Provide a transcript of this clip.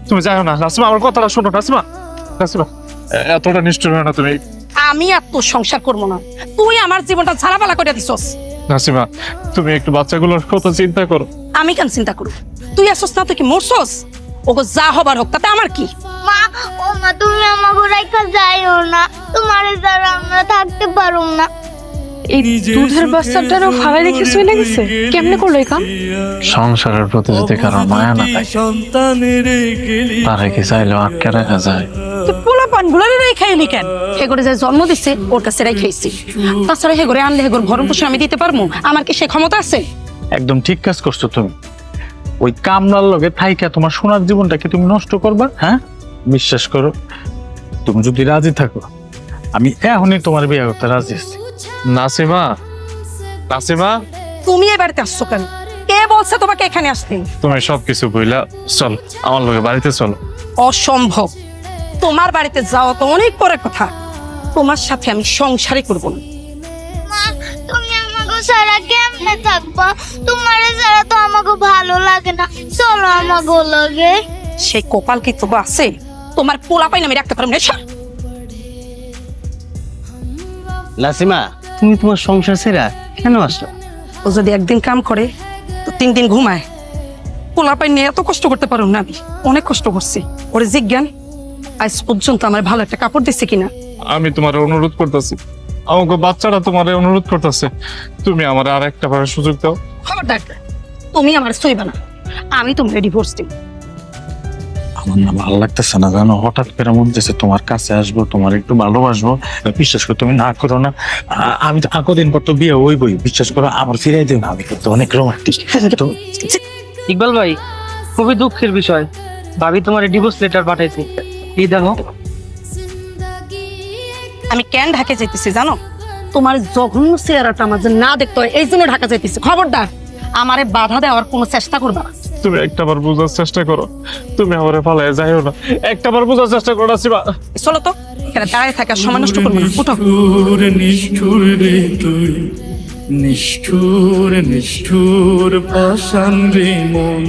তুমি যাও না নাসিমা, আমার কথাটা শোনো নাসিমা। নাসিমা, এতটা নিষ্ঠুর হয় না তুমি। আমি আর তোর সংসার করবো না, তুই আমার জীবনটা ঝালাপালা করে দিছস। নাসিমা, তুমি একটু বাচ্চাগুলোর কথা চিন্তা করো। আমি কেন চিন্তা করব? তুই আসছ না, তুই কি মরছস? ওগো যা হবার হোক, তাতে আমার কি? মা, ও মা, তুমি আমাকে রেখা যাইও না, তোমার দ্বারা আমরা থাকতে পারুম না। এই দুধের বাচ্চাটারও ফালাই রেখে চলে গেছে, কেমনে করলো এই কাম? সংসারের প্রতি যদি কারো মায়া না থাকে, তারে কি চাইলেও আটকে রাখা যায়? তুই পোলা পান গুলারে রেখে এলি কেন? হেগরে যে জন্ম দিছে ওর কাছে রেখেছি। তাছাড়া হেগরে আনলে হেগর ভরণ পোষণ আমি দিতে পারবো? আমার কি সে ক্ষমতা আছে? একদম ঠিক কাজ করছো তুমি। ওই কামলার লগে থাইকা তোমার সোনার জীবনটাকে তুমি নষ্ট করবা? হ্যাঁ, বিশ্বাস করো, তুমি যদি রাজি থাকো, আমি এখনই তোমার বিয়ে করতে রাজি আছি। নাসিমা, নাসিমা, তুমি এই বাড়িতে আসছো কেন? কে বলছে তোমাকে এখানে আসতে? তুমি সবকিছু বইলা চলো, আমার লগে বাড়িতে চলো। অসম্ভব, তোমার বাড়িতে যাওয়া তো অনেক পরের কথা। তোমার সাথে আমি সংসারই করবো না। মা, তুমি আমাকে ছাড়া কেমনে থাকবা? তোমার ছাড়া তো আমাকে ভালো লাগে না, চলো আমাকে লাগে। সেই কপাল কি তবু আছে? তোমার পোলা পাইন আমি রাখতে পারবো না। সর। নাসিমা, তুমি তোমার সংসার ছেড়া কেন আসছো? ও যদি একদিন কাম করে তো 3 দিন ঘুমায়। পোলা পাইন নিয়ে এত কষ্ট করতে পারো না? আমি অনেক কষ্ট করছি। ওরে জিজ্ঞান আজ পর্যন্ত আমার ভালো একটা কাপড় দিচ্ছে কিনা। আমি তোমার অনুরোধ করতেছি, আমাকে বাচ্চাটা তোমার অনুরোধ করতেছে, তুমি আমার আর একটা বার সুযোগ দাও। খবরদার, তুমি আমার সইবা না, আমি তোমার ডিভোর্স দিব। আমার না ভালো লাগতেছে না জানো, হঠাৎ করে মন চাইছে তোমার কাছে আসবো, তোমার একটু ভালোবাসবো। বিশ্বাস করো, তুমি না করো না। আমি তো দিন পর তো বিয়ে হইবই, বিশ্বাস করো, আমার ফিরাই দিও না। আমি কিন্তু অনেক রোমান্টিক। ইকবাল ভাই, খুবই দুঃখের বিষয়, ভাবি তোমার ডিভোর্স লেটার পাঠাইছি, এই দেখো। আমি কেন ঢাকা যাইতেছি জানো? তোমার জঘন্য চেহারাটা আমার যে না দেখতে হয় এই জন্য ঢাকা যাইতেছি। খবরদার, আমারে বাধা দেওয়ার কোনো চেষ্টা করবা না। তুমি একটাবার বোঝার চেষ্টা করো, তুমি আমারে ফালায় যাইও না, একটাবার বোঝার চেষ্টা করো নাসিমা। চলো তো, এখানে দাঁড়িয়ে থাকার সময় নষ্ট করবো না, উঠো। নিষ্ঠুর রে তুই, নিষ্ঠুর নিষ্ঠুর পাষাণ রে মন।